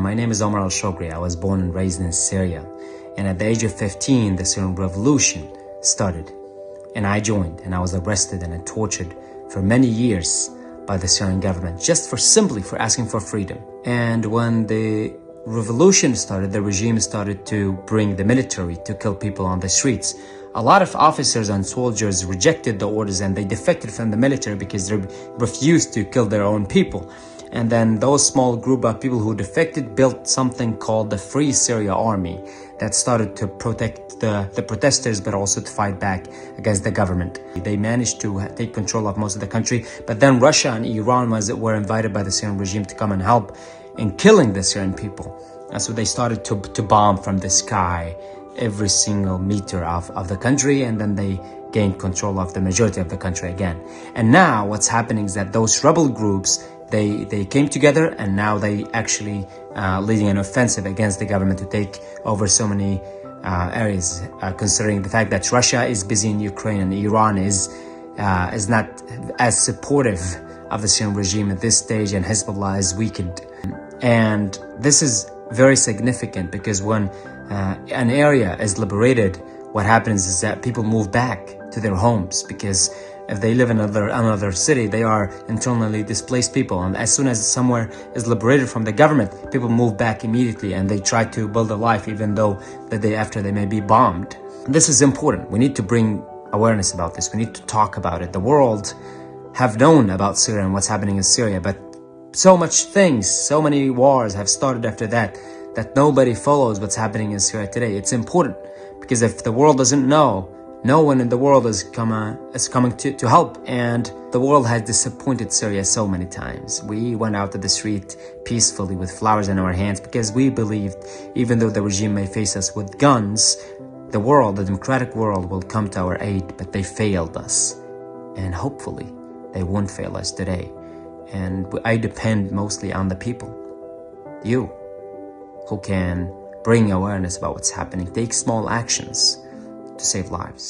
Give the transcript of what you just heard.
my name is Omar Alshogre. I was born and raised in Syria. And at the age of 15, the Syrian revolution started. And I joined, and I was arrested and tortured for many years by the Syrian government, just simply for asking for freedom. And when the revolution started, the regime started to bring the military to kill people on the streets. A lot of officers and soldiers rejected the orders and they defected from the military because they refused to kill their own people. And then those small group of people who defected built something called the Free Syria Army that started to protect the protesters, but also to fight back against the government. They managed to take control of most of the country, but then Russia and Iran were invited by the Syrian regime to come and help in killing the Syrian people. And so they started to bomb from the sky every single meter of the country, and then they gained control of the majority of the country again. And now what's happening is that those rebel groups, they came together, and now they actually leading an offensive against the government to take over so many areas, considering the fact that Russia is busy in Ukraine and Iran is not as supportive of the Syrian regime at this stage, and Hezbollah is weakened. And this is very significant because when an area is liberated, what happens is that people move back to their homes, because if they live in another city, they are internally displaced people. And as soon as somewhere is liberated from the government, people move back immediately and they try to build a life, even though the day after they may be bombed. This is important. We need to bring awareness about this. We need to talk about it. The world have known about Syria and what's happening in Syria, but so many wars have started after that nobody follows what's happening in Syria today. It's important, because if the world doesn't know, no one in the world is coming to help. And the world has disappointed Syria so many times. We went out to the street peacefully with flowers in our hands because we believed, even though the regime may face us with guns, the democratic world will come to our aid, but they failed us. And hopefully they won't fail us today. And I depend mostly on the people, you, who can bring awareness about what's happening, take small actions to save lives.